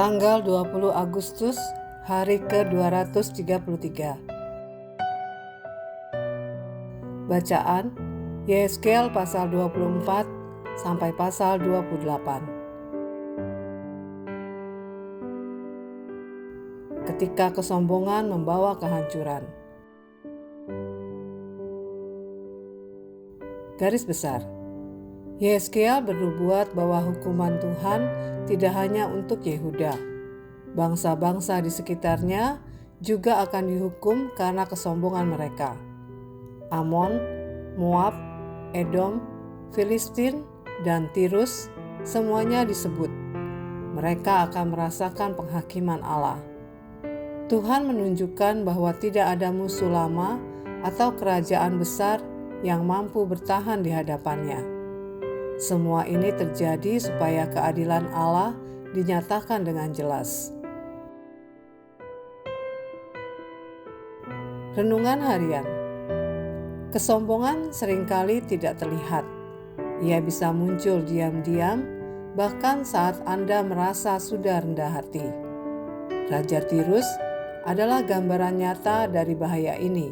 Tanggal 20 Agustus, hari ke-233. Bacaan Yehezkiel pasal 24 sampai pasal 28. Ketika kesombongan membawa kehancuran. Garis besar. Yehezkiel bernubuat bahwa hukuman Tuhan tidak hanya untuk Yehuda. Bangsa-bangsa di sekitarnya juga akan dihukum karena kesombongan mereka. Amon, Moab, Edom, Filistin, dan Tirus semuanya disebut. Mereka akan merasakan penghakiman Allah. Tuhan menunjukkan bahwa tidak ada musuh lama atau kerajaan besar yang mampu bertahan di hadapannya. Semua ini terjadi supaya keadilan Allah dinyatakan dengan jelas. Renungan harian. Kesombongan seringkali tidak terlihat. Ia bisa muncul diam-diam, bahkan saat Anda merasa sudah rendah hati. Raja Tirus adalah gambaran nyata dari bahaya ini.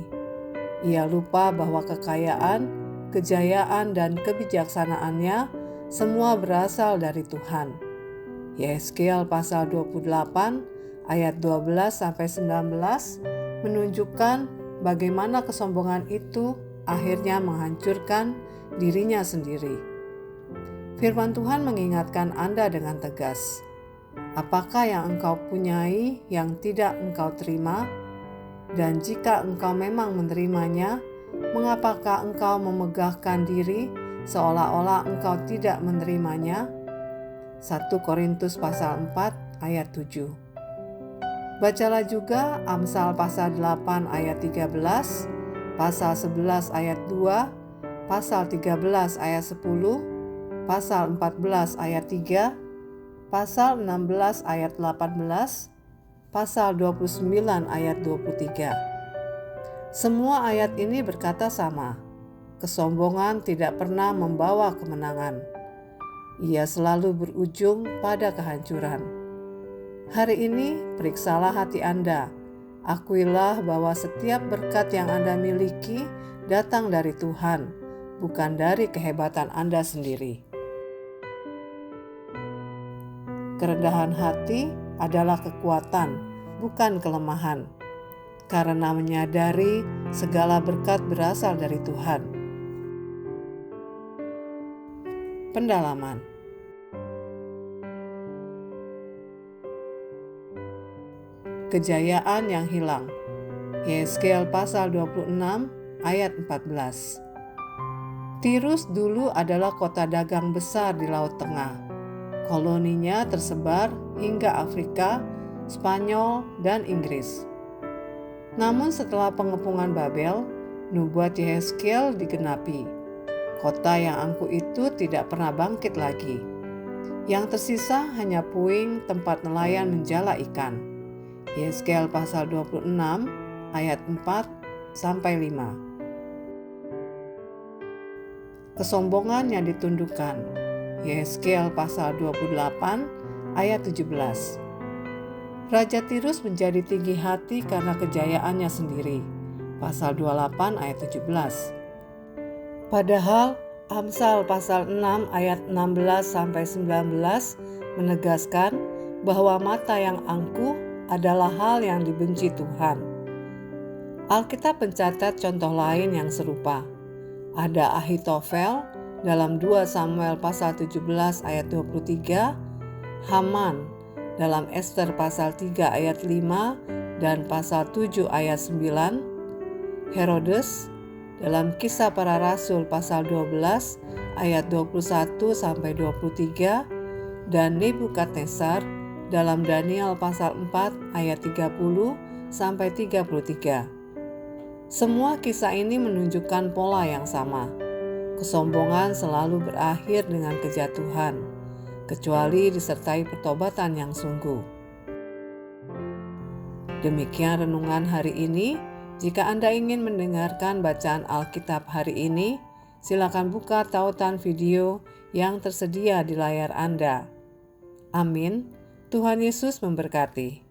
Ia lupa bahwa kekayaan, kejayaan, dan kebijaksanaannya semua berasal dari Tuhan. Yehezkiel pasal 28 ayat 12-19 menunjukkan bagaimana kesombongan itu akhirnya menghancurkan dirinya sendiri. Firman Tuhan mengingatkan Anda dengan tegas. Apakah yang engkau punyai yang tidak engkau terima? Dan jika engkau memang menerimanya, mengapakah engkau memegahkan diri seolah-olah engkau tidak menerimanya? 1 Korintus pasal 4 ayat 7. Bacalah juga Amsal pasal 8 ayat 13, pasal 11 ayat 2, pasal 13 ayat 10, pasal 14 ayat 3, pasal 16 ayat 18, pasal 29 ayat 23. Semua ayat ini berkata sama. Kesombongan tidak pernah membawa kemenangan. Ia selalu berujung pada kehancuran. Hari ini, periksalah hati Anda. Akuilah bahwa setiap berkat yang Anda miliki datang dari Tuhan, bukan dari kehebatan Anda sendiri. Kerendahan hati adalah kekuatan, bukan kelemahan, karena menyadari segala berkat berasal dari Tuhan. Pendalaman. Kejayaan yang hilang. Yehezkiel pasal 26 ayat 14. Tirus dulu adalah kota dagang besar di Laut Tengah. Koloninya tersebar hingga Afrika, Spanyol, dan Inggris. Namun setelah pengepungan Babel, nubuat Yehezkiel digenapi. Kota yang angkuh itu tidak pernah bangkit lagi. Yang tersisa hanya puing tempat nelayan menjala ikan. Yehezkiel pasal 26 ayat 4-5. Kesombongan yang ditundukkan. Yehezkiel pasal 28 ayat 17. Raja Tirus menjadi tinggi hati karena kejayaannya sendiri. Pasal 28 ayat 17. Padahal Amsal pasal 6 ayat 16-19 menegaskan bahwa mata yang angkuh adalah hal yang dibenci Tuhan. Alkitab mencatat contoh lain yang serupa. Ada Ahitofel dalam 2 Samuel pasal 17 ayat 23, Haman dalam Ester pasal 3 ayat 5 dan pasal 7 ayat 9, Herodes dalam Kisah Para Rasul pasal 12 ayat 21-23, dan Nebukadnezar dalam Daniel pasal 4 ayat 30-33. Semua kisah ini menunjukkan pola yang sama. Kesombongan selalu berakhir dengan kejatuhan, kecuali disertai pertobatan yang sungguh. Demikian renungan hari ini. Jika Anda ingin mendengarkan bacaan Alkitab hari ini, silakan buka tautan video yang tersedia di layar Anda. Amin. Tuhan Yesus memberkati.